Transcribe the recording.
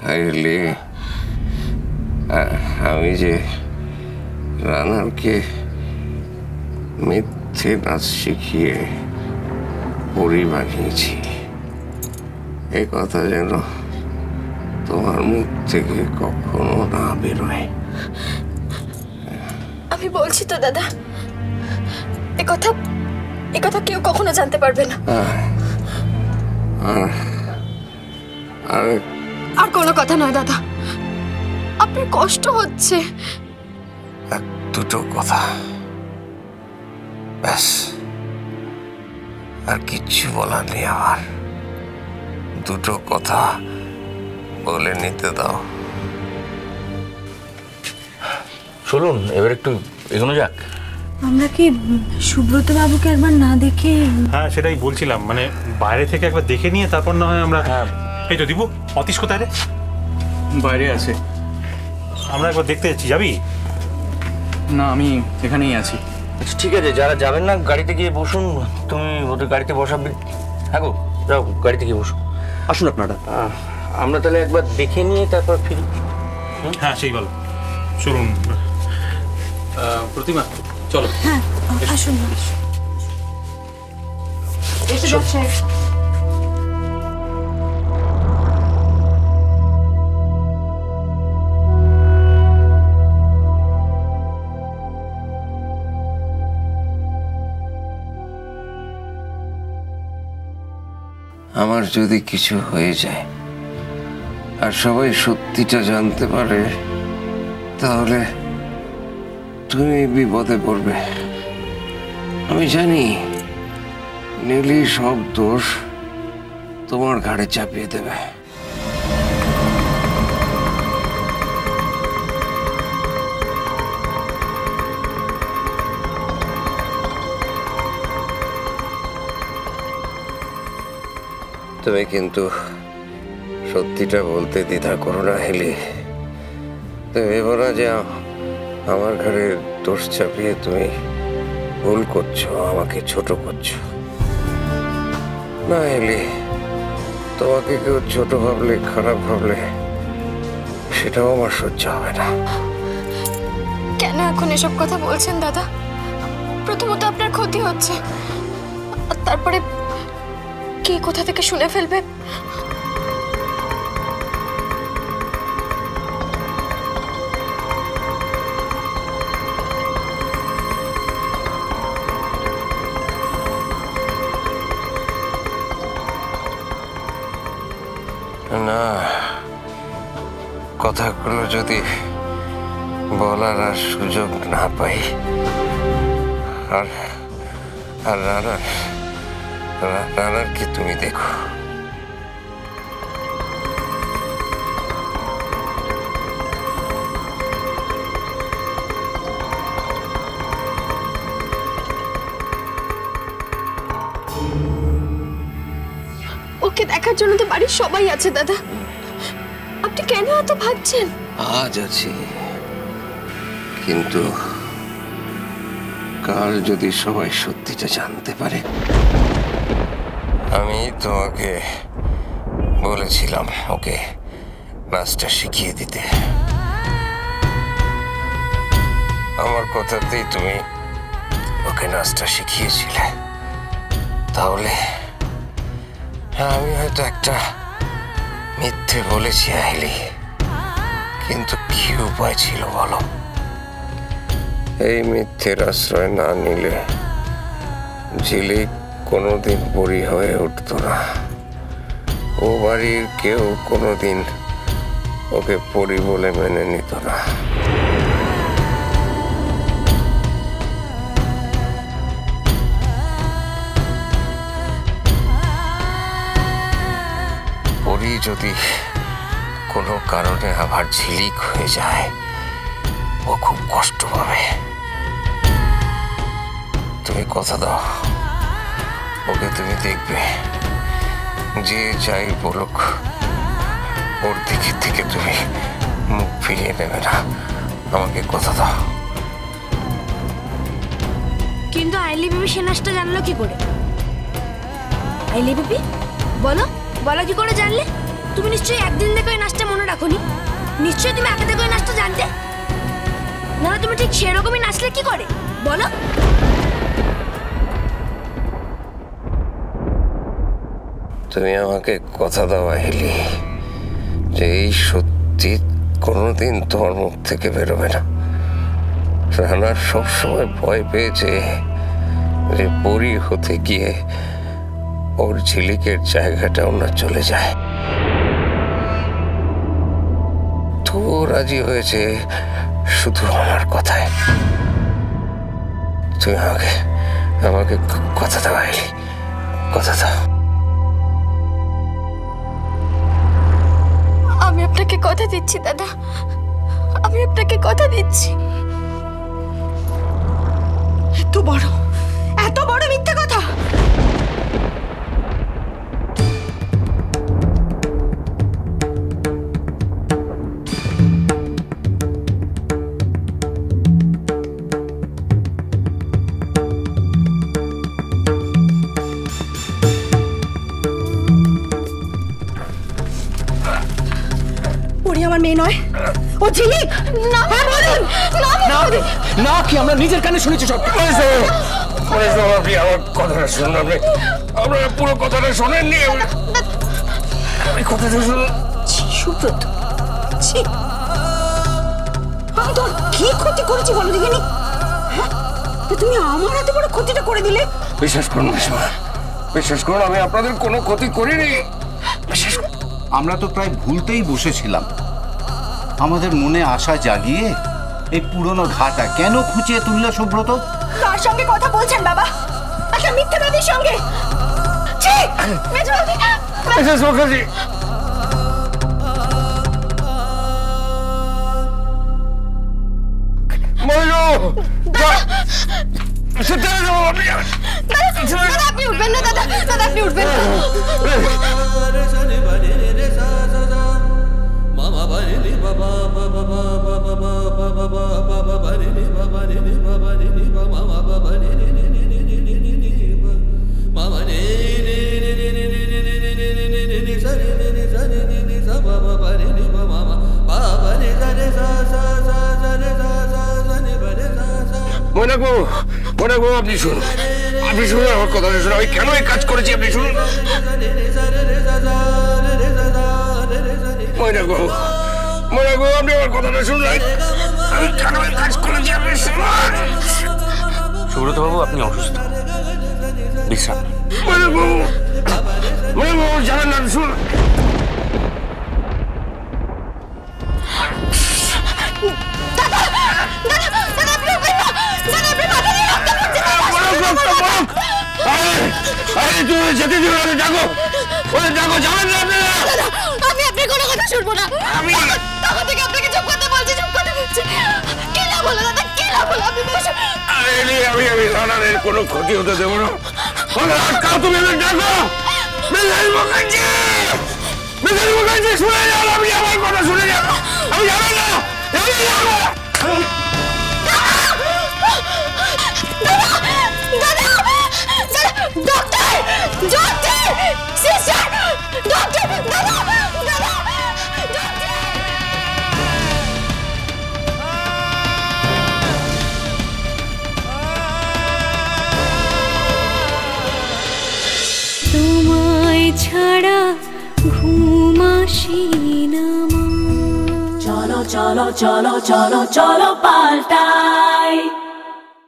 আইলে আমি যে রানারকে মিথ্যে নাচ শিখিয়ে পরি বানিয়েছি, এ কথা যেন তোমার মুখ থেকে কখনো না বেরোয়। আমি বলছি তো দাদা, এ কথা কেউ কখনো জানতে পারবে না। আর কোনো কথা নয় দাদা, আপনার কষ্ট হচ্ছে। দুটো কথা ব্যাস, আর কিচ্ছু বলার নেই। আমার দুটো কথা বলে নিতে দাও। চলুন এবার একটু এগোনো যাক। আমরা কি সুব্রত বাবুকে একবার না দেখে? হ্যাঁ সেটাই বলছিলাম, মানে বাইরে থেকে একবার দেখে নিয়ে তারপর না হয় আমরা। হ্যাঁ এই তো দিব, অতীশ কোথায় রে? বাইরে আছে। আমরা একবার দেখতে যাচ্ছি, যাবি? না আমি এখানেই আছি। আচ্ছা ঠিক আছে, যারা যাবেন না গাড়িতে গিয়ে বসুন। তুমি ওদের গাড়িতে বসাবি। হ্যাঁ গো, যাও গাড়িতে গিয়ে বসুন। আসুন আপনারা। আমরা তাহলে একবার দেখে নিয়ে তারপর ফিরি। হ্যাঁ সেই ভালো। চলুন প্রতিমা চলো। হ্যাঁ আসুন। আমার যদি কিছু হয়ে যায় আর সবাই সত্যিটা জানতে পারে, তাহলে তুমি বিপদে পড়বে। আমি জানি নীলি সব দোষ তোমার ঘাড়ে চাপিয়ে দেবে। তুমি কিন্তু সত্যিটা বলতে দ্বিধা করো না হেলি। তুমি ভেবো না যে আমার ঘরে দোষ চাপিয়ে তুমি ভুল করছো, আমাকে ছোট করছো। না হেলি, তোমাকে কেউ ছোট ভাবলে, খারাপ ভাবলে, সেটাও আমার সহ্য হবে না। কেন এখন এসব কথা বলছেন দাদা? প্রথমত আপনার ক্ষতি হচ্ছে, আর তারপরে কে কোথা থেকে শুনে ফেলবে। না, কথাগুলো যদি বলার আর সুযোগ না পাই, আর রানার কি তুমি দেখো, ওকে দেখার জন্য তো বাড়ির সবাই আছে দাদা, আপনি কেন এত ভাবছেন? আজ আছি, কিন্তু কাল যদি সবাই সত্যিটা জানতে পারে। আমি তোমাকে বলেছিলাম ওকে নাচটা শিখিয়ে দিতে, আমার কথাতেই তুমি ওকে নাচটা শিখিয়েছিলে। তাহলে আমি হয়তো একটা মিথ্যে বলেছি আইলি, কিন্তু কি উপায় ছিল বলো? এই মিথ্যের আশ্রয় না নিলে ঝিলিক কোনোদিন পরি হয়ে উঠত না। ও বাড়ির কেউ কোনোদিন ওকে পরি বলে মেনে নিত না। পরি যদি কোনো কারণে আবার ঝিলিক হয়ে যায়, ও খুব কষ্ট পাবে। তুমি কথা দাও, ওকে তুমি দেখবে, যে যাই বলুক ওর দিকে থেকে তুমি মুখ ফিরিয়ে নেবে না। আমাকে কথা দাও। কিন্তু আইলি বেবি সে নাচটা জানলো কি করে? আইলি বেবি বলো, বলো কি করে জানলে? তুমি নিশ্চয়ই একদিন দেখে ওই নাচটা মনে ডাকোনি? নিশ্চয়ই তুমি একা থেকে নাচটা জানতে, না তুমি ঠিক সেরকমই নাচলে কি করে বলো? তুমি আমাকে কথা দাও আহিলি যে এই সত্যি কোনোদিন তোমার মুখ থেকে বেরোবে না। রানা সবসময় ভয় পেয়েছে যে পরী হতে গিয়ে ওর ঝিলিকের জায়গাটাও না চলে যায়। তো রাজি হয়েছে শুধু আমার কথায়। তুমি আমাকে কথা দাও আহিলি, কথা দাও। আমি আপনাকে কথা দিচ্ছি দাদা, আমি আপনাকে কথা দিচ্ছি। এত বড় মিথ্যে কথা! ওরে আমার মেয়ে নয়, ও ঝিলিক। না বলুন, না কি আমরা নিজের কানে শুনেছি সব। আপনি আমার কথাটা শুনুন, আপনারা পুরো কথাটা শোনেননি। আমি কথাটা শুনুন। সুব্রত, আমি তোর কি ক্ষতি করেছি বলো দেখিনি? তুমি আমার এত বড় ক্ষতিটা করে দিলে। বিশ্বাস করুন মাসিমা, বিশ্বাস করুন, আমি আপনাদের কোনো ক্ষতি করিনি। বিশ্বাস করুন। আমরা তো প্রায় ভুলতেই বসেছিলাম। আমাদের মনে আশা জাগিয়ে এই পুরনো ঘাটা কেন খুঁচিয়ে তুললে সুব্রত? কার সঙ্গে কথা বলছেন বাবা? একটা মিথ্যাবাদীর সঙ্গে। মুখার্জি, আপনি উঠবেন না দাদা, দাদা আপনি উঠবেন না। আপনি শুনুন, আপনি শুনুন আমার কথা শুনুন। আমি কেন এই কাজ করেছি আপনি শুনুন। আপনি আমার কথাটা শুনুন। আমি কেন এই কাজ করেছি আপনি শুনুন। সুব্রত বাবু, আপনি অসুস্থ, বিশ্রাম। জানেন না, শুনুন। যেতে দিন, ডাকো, ডাকো, যাবেন না আপনারা। আমি আপনার কোনো কথা শুনবো না। আমি তখন থেকে আপনাকে চুপ করতে বলছি, চুপ করতে বলছি। কি না বলো দাদা, কি না বলো? আপনি বসে। আমি রানারের কোনো ক্ষতি হতে দেবো না। তুমি ডাকো, মিসেস মুখার্জি, শুনে যান, আপনি আমার কথা শুনে যান। আমি যাবেন না, ডক্টর, ডক্টর, সিস্টার, ডক্টর, দাদা, দাদা, ডক্টর। তোমায় ছাড়া ঘুম আসি না। চলো চলো চলো চলো চলো পাল্টাই।